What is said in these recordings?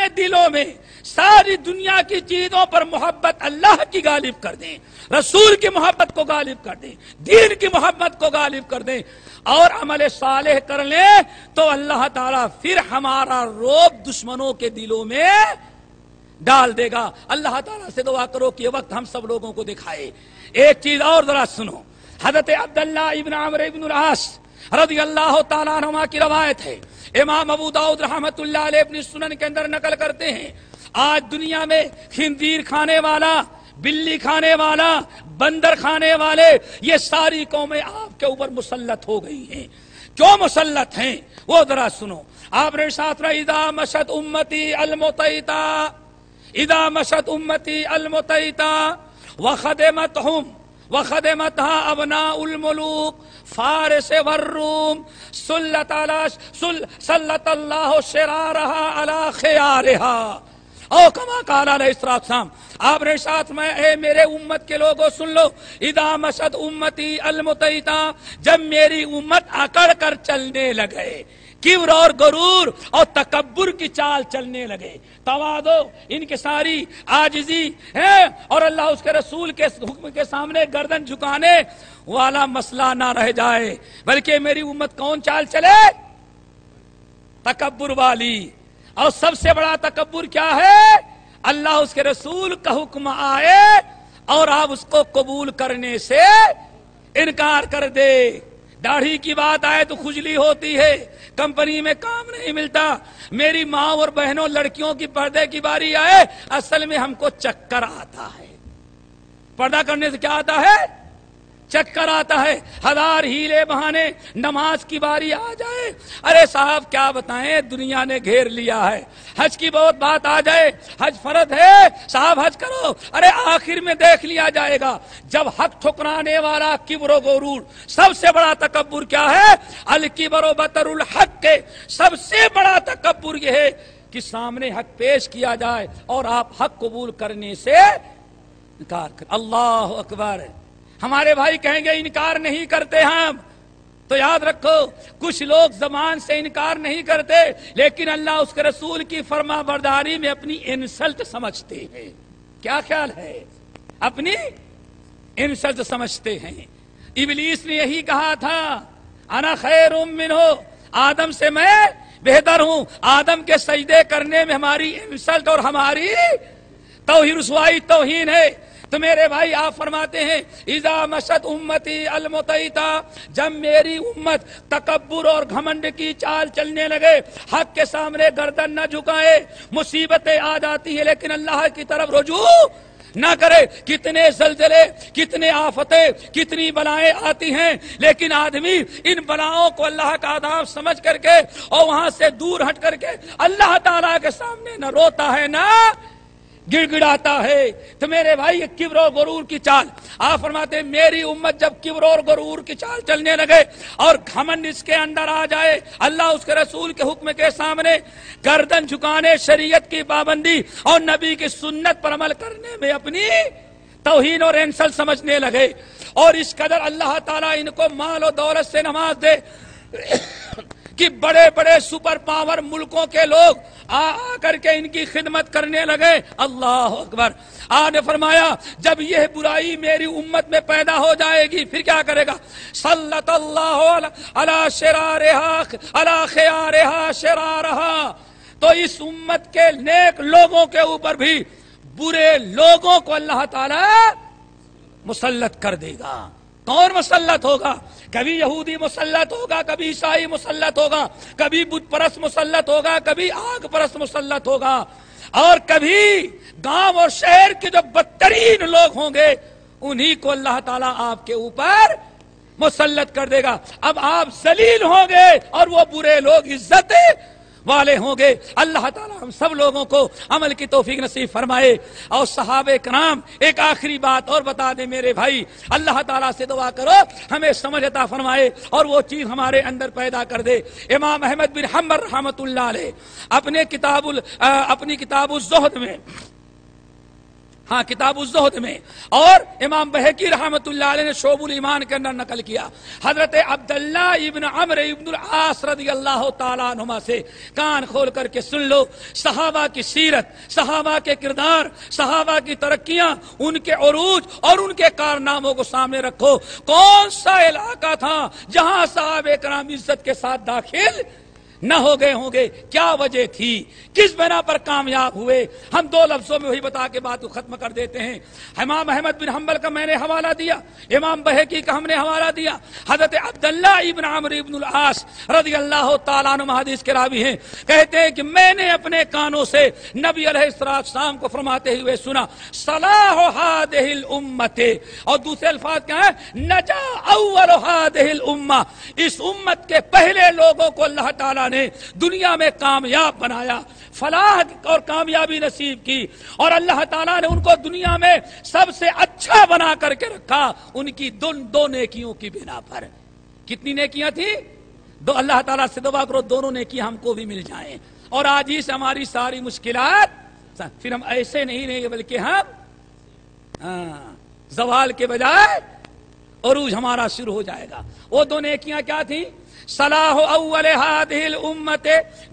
اپنے دلوں میں ساری دنیا کی چیزوں پر محبت اللہ کی غالب کر دیں، رسول کی محبت کو غالب کر دیں، دین کی محبت کو غالب کر دیں اور عمل صالح کر لیں، تو اللہ تعالیٰ پھر ہمارا رعب دشمنوں کے دلوں میں ڈال دے گا۔ اللہ تعالیٰ سے دعا کرو کہ یہ وقت ہم سب لوگوں کو دکھائے۔ ایک چیز اور ذرا سنو، حضرت عبداللہ ابن عمرو ابن العاص رضی اللہ تعالیٰ عنہما کی روایت ہے، امام ابو داؤد رحمۃ اللہ علیہ اپنی سنن کے اندر نقل کرتے ہیں، آج دنیا میں خنزیر کھانے والا، بلی کھانے والا، بندر کھانے والے، یہ ساری قومیں آپ کے اوپر مسلط ہو گئی ہیں۔ کیوں مسلط ہیں وہ ذرا سنو۔ آپ نے ساتھ رہا اذا مشت امتی المتیتا، اذا مشت امتی المتیتا وخدمتها ابناء الملوک فارس والروم سلط اللہ شرارها على خيارها، او کما قال علیہ السلام، آپ نے ساتھ میں اے میرے امت کے لوگوں سن لو، اذا مشت امتی المتیتا، جب میری امت اکڑ کر چلنے لگے، کبر اور غرور اور تکبر کی چال چلنے لگے، تواضع، انکساری، عاجزی ہے اور اللہ اس کے رسول کے حکم کے سامنے گردن جھکانے والا مسئلہ نہ رہ جائے، بلکہ میری امت کون چال چلے؟ تکبر والی۔ اور سب سے بڑا تکبر کیا ہے؟ اللہ اس کے رسول کا حکم آئے اور آپ اس کو قبول کرنے سے انکار کر دے۔ داڑھی کی بات آئے تو خجلی ہوتی ہے، کمپنی میں کام نہیں ملتا، میری ماں اور بہنوں لڑکیوں کی پردے کی باری آئے، اصل میں ہم کو چکر آتا ہے۔ پردہ کرنے سے کیا آتا ہے؟ چکر آتا ہے، ہزار ہیلے بہانے، نماز کی باری آ جائے، ارے صاحب کیا بتائیں دنیا نے گھیر لیا ہے، حج کی بہت بات آ جائے، حج فرض ہے صاحب حج کرو، ارے آخر میں دیکھ لیا جائے گا۔ جب حق ٹھکرانے والا کبر و غرور، سب سے بڑا تکبر کیا ہے؟ الکبر و بطر الحق کے سب سے بڑا تکبر یہ ہے کہ سامنے حق پیش کیا جائے اور آپ حق قبول کرنے سے انکار کر۔ اللہ اکبر۔ ہمارے بھائی کہیں گے انکار نہیں کرتے ہم، تو یاد رکھو کچھ لوگ زبان سے انکار نہیں کرتے لیکن اللہ اس کے رسول کی فرما برداری میں اپنی انسلٹ سمجھتے ہیں۔ کیا خیال ہے؟ اپنی انسلٹ سمجھتے ہیں۔ ابلیس نے یہی کہا تھا انا خیر منہ، آدم سے میں بہتر ہوں، آدم کے سجدے کرنے میں ہماری انسلٹ اور ہماری توہین، رسوائی، توہین ہے۔ تو میرے بھائی آپ فرماتے ہیں اذا مشت امتی المتیتا، جب میری امت تکبر اور گھمنڈ کی چال چلنے لگے، حق کے سامنے گردن نہ جھکائے، مصیبتیں آ جاتی ہیں لیکن اللہ کی طرف رجوع نہ کرے، کتنے زلزلے، کتنے آفتیں، کتنی بلائیں آتی ہیں لیکن آدمی ان بلاؤں کو اللہ کا عذاب سمجھ کر کے اور وہاں سے دور ہٹ کر کے اللہ تعالیٰ کے سامنے نہ روتا ہے نہ گڑ گڑاتا ہے۔ تو میرے بھائی یہ کبر و غرور کی چال، آپ فرماتے ہیں میری امت جب کبر اور غرور کی چال چلنے لگے اور گھمنڈ اس کے اندر آ جائے، اللہ اس کے رسول کے حکم کے سامنے گردن جھکانے، شریعت کی پابندی اور نبی کی سنت پر عمل کرنے میں اپنی توہین اور انسلٹ سمجھنے لگے، اور اس قدر اللہ تعالیٰ ان کو مال و دولت سے نواز دے کہ بڑے بڑے سپر پاور ملکوں کے لوگ آ کر کے ان کی خدمت کرنے لگے۔ اللہ اکبر۔ آپ نے فرمایا جب یہ برائی میری امت میں پیدا ہو جائے گی پھر کیا کرے گا؟ سلط اللہ علی شرارہا علی خیارہا شرارہا، تو اس امت کے نیک لوگوں کے اوپر بھی برے لوگوں کو اللہ تعالی مسلط کر دے گا۔ کون مسلط ہوگا؟ کبھی یہودی مسلط ہوگا، کبھی عیسائی مسلط ہوگا، کبھی بت پرست مسلط ہوگا، کبھی آگ پرست مسلط ہوگا، اور کبھی گاؤں اور شہر کے جو بدترین لوگ ہوں گے انہی کو اللہ تعالیٰ آپ کے اوپر مسلط کر دے گا۔ اب آپ ذلیل ہوں گے اور وہ برے لوگ عزت والے ہوں گے۔ اللہ تعالیٰ ہم سب لوگوں کو عمل کی توفیق نصیب فرمائے۔ اور صحابہ کرام ایک آخری بات اور بتا دیں میرے بھائی، اللہ تعالیٰ سے دعا کرو ہمیں سمجھ عطا فرمائے اور وہ چیز ہمارے اندر پیدا کر دے۔ امام احمد بن حنبل رحمۃ اللہ علیہ اپنی کتاب الزہد میں ہاں کتاب الزہد میں، اور امام بہقی رحمۃ اللہ علیہ نے شعب الایمان کے اندر نقل کیا حضرت عبداللہ ابن عمرو ابن العاص رضی اللہ تعالیٰ عنہما سے، کان کھول کر کے سن لو، صحابہ کی سیرت، صحابہ کے کردار، صحابہ کی ترقیاں، ان کے عروج اور ان کے کارناموں کو سامنے رکھو۔ کون سا علاقہ تھا جہاں صحابہ کرام عزت کے ساتھ داخل نہ ہو گئے ہوں گے؟ کیا وجہ تھی؟ کس بنا پر کامیاب ہوئے؟ ہم دو لفظوں میں وہی بتا کے بات کو ختم کر دیتے ہیں۔ امام احمد بن حنبل کا میں نے حوالہ دیا، امام بہقی کا ہم نے حوالہ دیا، حضرت عبداللہ ابن عمرو ابن العاص رضی اللہ تعالیٰ عنہ حدیث کے راوی ہیں، کہتے ہیں کہ میں نے اپنے کانوں سے نبی علیہ السلام کو فرماتے ہوئے سنا، صلاح هذه الامت، اور دوسرے الفاظ کیا ہیں؟ نجا اول هذه الامہ، اس امت کے پہلے لوگوں کو اللہ تعالیٰ نے دنیا میں کامیاب بنایا، فلاح اور کامیابی نصیب کی، اور اللہ تعالیٰ نے ان کو دنیا میں سب سے اچھا بنا کر کے رکھا ان کی دو نیکیوں کی بنا پر۔ کتنی نیکیاں تھیں؟ دو۔ اللہ تعالیٰ سے دعا کرو دونوں نیکیاں ہم کو بھی مل جائیں، اور آج ہی سے ہماری ساری مشکلات، پھر ہم ایسے نہیں رہیں گے بلکہ ہم زوال کے بجائے عروج ہمارا شروع ہو جائے گا۔ وہ دو نیکیاں کیا تھیں؟ صلاح اول هذه الامت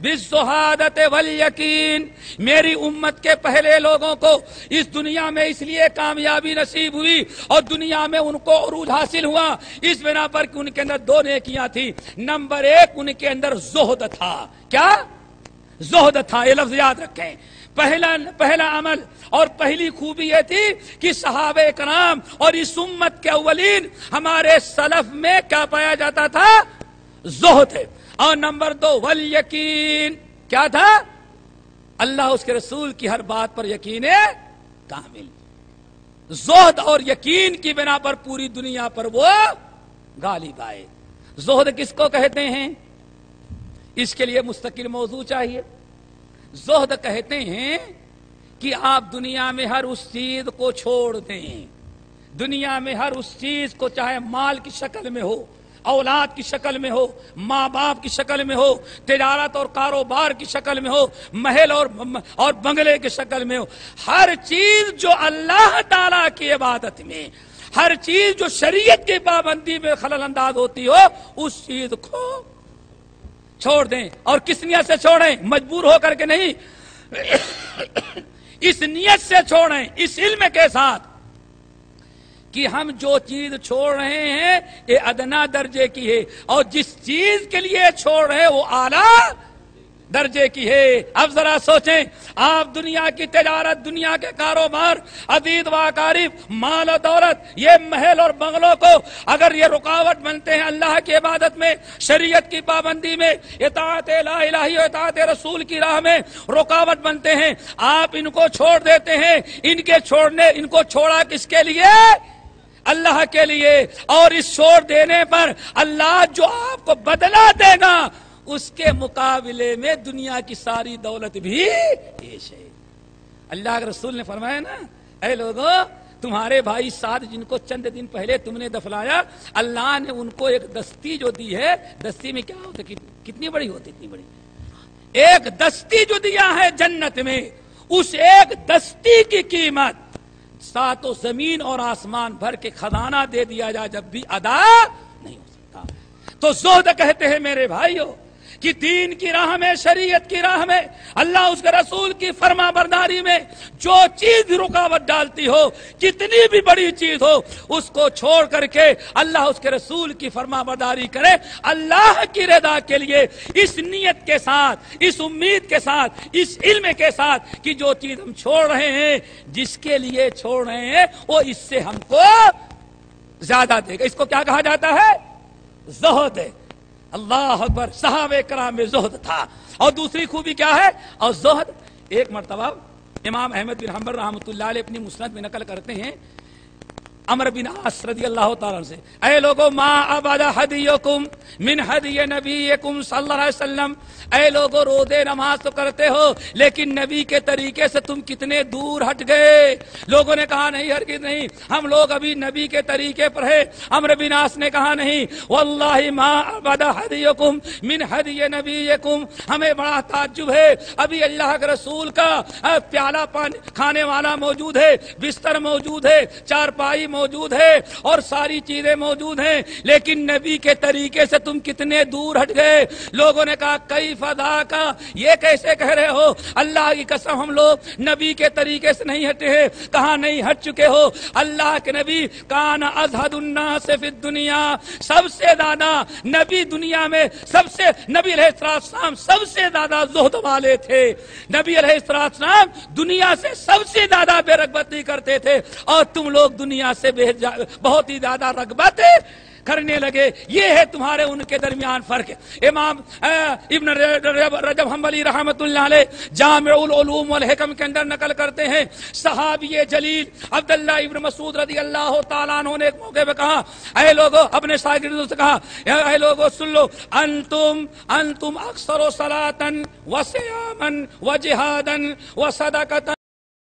بالشہادت والیقین، میری امت کے پہلے لوگوں کو اس دنیا میں اس لیے کامیابی نصیب ہوئی اور دنیا میں ان کو عروج حاصل ہوا اس بنا پر کہ ان کے اندر دو نیکیاں تھی۔ نمبر ایک، ان کے اندر زہد تھا۔ کیا زہد تھا؟ یہ لفظ یاد رکھیں۔ پہلا عمل اور پہلی خوبی یہ تھی کہ صحابہ کرام اور اس امت کے اولین ہمارے سلف میں کیا پایا جاتا تھا؟ زہد ہے۔ اور نمبر دو، والیقین، کیا تھا؟ اللہ اس کے رسول کی ہر بات پر یقین کامل۔ زہد اور یقین کی بنا پر پوری دنیا پر وہ غالب آئے۔ زہد کس کو کہتے ہیں؟ اس کے لیے مستقل موضوع چاہیے۔ زہد کہتے ہیں کہ آپ دنیا میں ہر اس چیز کو چھوڑ دیں، دنیا میں ہر اس چیز کو، چاہے مال کی شکل میں ہو، اولاد کی شکل میں ہو، ماں باپ کی شکل میں ہو، تجارت اور کاروبار کی شکل میں ہو، محل اور بنگلے کی شکل میں ہو، ہر چیز جو اللہ تعالیٰ کی عبادت میں، ہر چیز جو شریعت کی پابندی میں خلل انداز ہوتی ہو، اس چیز کو چھوڑ دیں۔ اور کس نیت سے چھوڑیں؟ مجبور ہو کر کے نہیں، اس نیت سے چھوڑیں، اس علم کے ساتھ کہ ہم جو چیز چھوڑ رہے ہیں یہ ادنا درجے کی ہے، اور جس چیز کے لیے چھوڑ رہے وہ اعلیٰ درجے کی ہے۔ اب ذرا سوچیں، آپ دنیا کی تجارت، دنیا کے کاروبار، عزیز و اقارب، مال و دولت، یہ محل اور بنگلوں کو اگر یہ رکاوٹ بنتے ہیں اللہ کی عبادت میں، شریعت کی پابندی میں، اطاعت الہی و اطاعت رسول کی راہ میں رکاوٹ بنتے ہیں، آپ ان کو چھوڑ دیتے ہیں۔ ان کو چھوڑا کس کے لیے؟ اللہ کے لیے۔ اور اس چھوڑ دینے پر اللہ جو آپ کو بدلہ دے گا اس کے مقابلے میں دنیا کی ساری دولت بھی پیش ہے۔ اللہ کے رسول نے فرمایا نا، اے لوگوں، تمہارے بھائی سعد جن کو چند دن پہلے تم نے دفنایا، اللہ نے ان کو ایک دستی جو دی ہے، دستی میں کیا ہوتا ہے؟ کتنی بڑی ہوتی؟ اتنی بڑی ایک دستی جو دیا ہے جنت میں، اس ایک دستی کی قیمت ساتوں زمین اور آسمان بھر کے خزانہ دے دیا جائے جب بھی ادا نہیں ہو سکتا۔ تو زہد کہتے ہیں میرے بھائیوں کہ دین کی راہ میں، شریعت کی راہ میں، اللہ اس کے رسول کی فرما برداری میں جو چیز رکاوٹ ڈالتی ہو، کتنی بھی بڑی چیز ہو، اس کو چھوڑ کر کے اللہ اس کے رسول کی فرما برداری کرے، اللہ کی رضا کے لیے، اس نیت کے ساتھ، اس امید کے ساتھ، اس علم کے ساتھ کہ جو چیز ہم چھوڑ رہے ہیں، جس کے لیے چھوڑ رہے ہیں وہ اس سے ہم کو زیادہ دے گا۔ اس کو کیا کہا جاتا ہے؟ زہد ہے۔ اللہ اکبر، صحابہ کرام میں زہد تھا۔ اور دوسری خوبی کیا ہے؟ اور زہد، ایک مرتبہ امام احمد بن حنبل رحمۃ اللہ علیہ اپنی مسند میں نقل کرتے ہیں، عمرو بن عاص رضی اللہ تعالیٰ سے، اے لوگو ما ابعد ہدیکم من ہدی نبیکم صلی اللہ علیہ وسلم، اے لوگو روزے نماز تو کرتے ہو لیکن نبی کے طریقے سے تم کتنے دور ہٹ گئے؟ لوگوں نے کہا نہیں ہرگز نہیں، ہم لوگ ابھی نبی کے طریقے پر ہے۔ عمرو بن عاص نے کہا نہیں، واللہ ما ابعد ہدیکم من ہدی نبیکم، ہمیں بڑا تعجب ہے، ابھی اللہ کے رسول کا پیالہ پانی کھانے والا موجود ہے، بستر موجود ہے، چارپائی موجود ہے اور ساری چیزیں موجود ہیں، لیکن نبی کے طریقے سے تم کتنے دور ہٹ گئے؟ لوگوں نے کہا کئی فضا کا، یہ کیسے کہہ رہے ہو؟ اللہ کی قسم ہم لوگ نبی کے طریقے سے نہیں ہٹے ہیں۔ کہاں نہیں ہٹ چکے ہو؟ اللہ کے نبی کان ازہد الناس فی الدنیا، سب سے زیادہ نبی دنیا میں نبی علیہ السلام سب سے زیادہ زہد والے تھے۔ نبی علیہ السلام دنیا سے سب سے زیادہ بے رغبتی کرتے تھے اور تم لوگ دنیا سے بہت ہی زیادہ رغبت کرنے لگے۔ یہ ہے تمہارے ان کے درمیان فرق۔ امام ابن رجب حنبلی رحمۃ اللہ علیہ جامع العلوم والحکم کے اندر نقل کرتے ہیں، صحابی جلیل عبداللہ ابن مسعود رضی اللہ تعالیٰ عنہ نے ایک موقع پہ کہا، اے لوگو، اپنے شاگردوں سے کہا، اے لوگو سن لو، انتم اکثر صلاۃ و صیاما و جہادا و صدقۃ